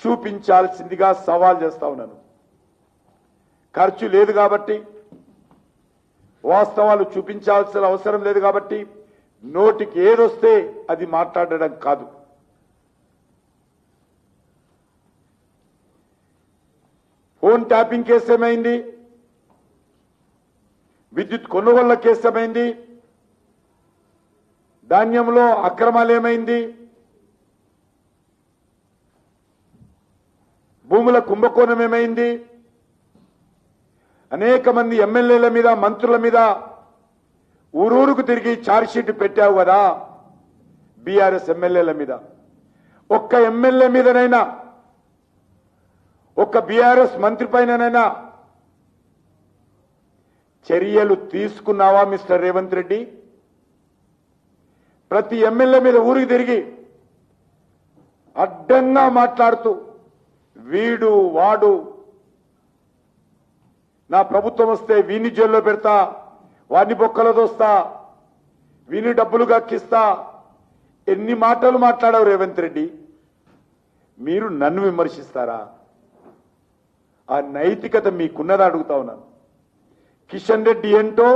చూపించాల్సిందిగా సవాల్ చేస్తా ఉన్నాను. ఖర్చు లేదు కాబట్టి, వాస్తవాలు చూపించాల్సిన అవసరం లేదు కాబట్టి నోటికి ఏదొస్తే అది మాట్లాడడం కాదు. ఫోన్ ట్యాపింగ్ కేసు ఏమైంది? విద్యుత్ కొనుగోళ్ల కేసు ఏమైంది? ధాన్యంలో అక్రమాలు ఏమైంది? భూముల కుంభకోణం ఏమైంది? అనేక మంది ఎమ్మెల్యేల మీద, మంత్రుల మీద ఊరూరుకు తిరిగి ఛార్జ్షీట్ పెట్టావు కదా బీఆర్ఎస్ ఎమ్మెల్యేల మీద. ఒక్క ఎమ్మెల్యే మీదనైనా, ఒక్క బీఆర్ఎస్ మంత్రి పైననైనా చర్యలు తీసుకున్నావా మిస్టర్ రేవంత్ రెడ్డి? ప్రతి ఎమ్మెల్యే మీద ఊరికి తిరిగి అడ్డంగా మాట్లాడుతూ వీడు వాడు, నా ప్రభుత్వం వస్తే వీని జైల్లో పెడతా, వాడిని బొక్కలో దోస్తా, వీని డబ్బులు గక్కిస్తా, ఎన్ని మాటలు మాట్లాడావు రేవంత్ రెడ్డి? మీరు నన్ను విమర్శిస్తారా? ఆ నైతికత మీకున్నదా అడుగుతా ఉన్నాను. కిషన్ రెడ్డి ఏంటో,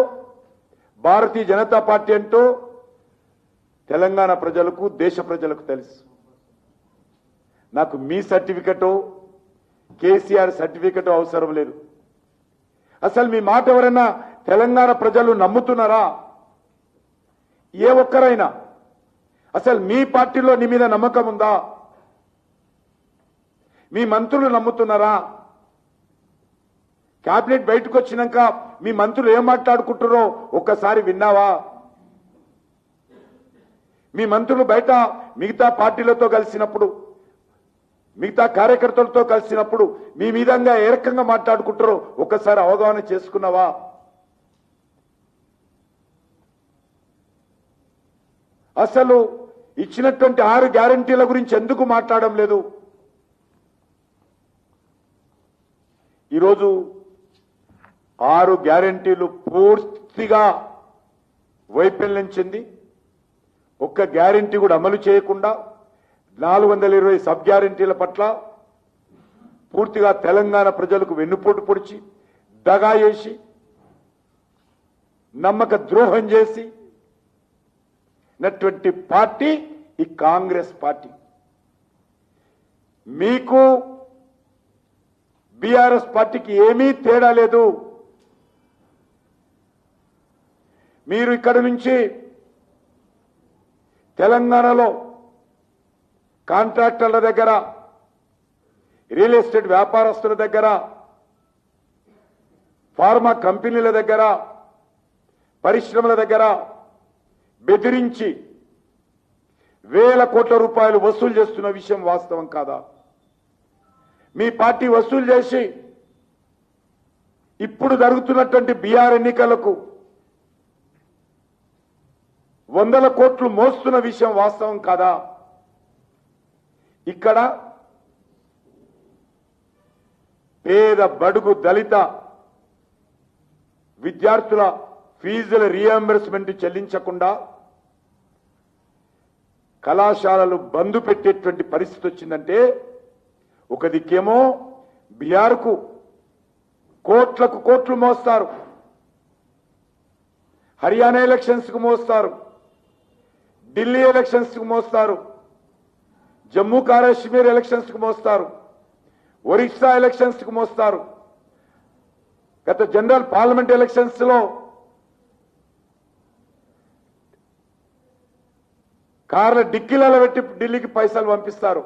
భారతీయ జనతా పార్టీ ఏంటో తెలంగాణ ప్రజలకు, దేశ ప్రజలకు తెలుసు. నాకు మీ సర్టిఫికెటో, కేసీఆర్ సర్టిఫికెటో అవసరం లేదు. అసలు మీ మాట ఎవరైనా తెలంగాణ ప్రజలు నమ్ముతున్నారా? ఏ ఒక్కరైనా అసలు మీ పార్టీలో నీ మీద నమ్మకం ఉందా? మీ మంత్రులు నమ్ముతున్నారా? కేబినెట్ బయటకు వచ్చినాక మీ మంత్రులు ఏం మాట్లాడుకుంటారో ఒక్కసారి విన్నావా? మీ మంత్రులు బయట మిగతా పార్టీలతో కలిసినప్పుడు, మిగతా కార్యకర్తలతో కలిసినప్పుడు మీ విధంగా ఏ రకంగా మాట్లాడుకుంటారో ఒక్కసారి అవగాహన చేసుకున్నావా? అసలు ఇచ్చినటువంటి 6 గ్యారంటీల గురించి ఎందుకు మాట్లాడడం లేదు? ఈరోజు 6 గ్యారంటీలు పూర్తిగా వైఫల్యం చెంది ఒక్క గ్యారంటీ కూడా అమలు చేయకుండా 420 సబ్ గ్యారంటీల పట్ల పూర్తిగా తెలంగాణ ప్రజలకు వెన్నుపోటు పొడిచి, దగా చేసి, నమ్మక ద్రోహం చేసి నటువంటి పార్టీ ఈ కాంగ్రెస్ పార్టీ. మీకు బీఆర్ఎస్ పార్టీకి ఏమీ తేడా లేదు. మీరు ఇక్కడ నుంచి తెలంగాణలో కాంట్రాక్టర్ల దగ్గర, రియల్ ఎస్టేట్ వ్యాపారస్తుల దగ్గర, ఫార్మా కంపెనీల దగ్గర, పరిశ్రమల దగ్గర బెదిరించి వేల కోట్ల రూపాయలు వసూలు చేస్తున్న విషయం వాస్తవం కాదా? మీ పార్టీ వసూలు చేసి ఇప్పుడు జరుగుతున్నటువంటి బీఆర్ ఎన్నికలకు వందల కోట్లు మోస్తున్న విషయం వాస్తవం కాదా? ఇక్కడ పేద, బడుగు, దళిత విద్యార్థుల ఫీజుల రీఎంబర్స్మెంట్ చెల్లించకుండా కళాశాలలు బంద్ పెట్టేటువంటి పరిస్థితి వచ్చిందంటే, ఒక దిక్కేమో బీఆర్కు కోట్లకు కోట్లు మోస్తారు, హర్యానా ఎలక్షన్స్ కు మోస్తారు, ఢిల్లీ ఎలక్షన్స్ కు మోస్తారు, జమ్మూ కాశ్మీర్ ఎలక్షన్స్ కు మోస్తారు, ఒరిస్సా ఎలక్షన్స్ కు మోస్తారు. గత జనరల్ పార్లమెంట్ ఎలక్షన్స్ లో కార్ల డిక్కీలలో పెట్టి ఢిల్లీకి పైసలు పంపిస్తారు.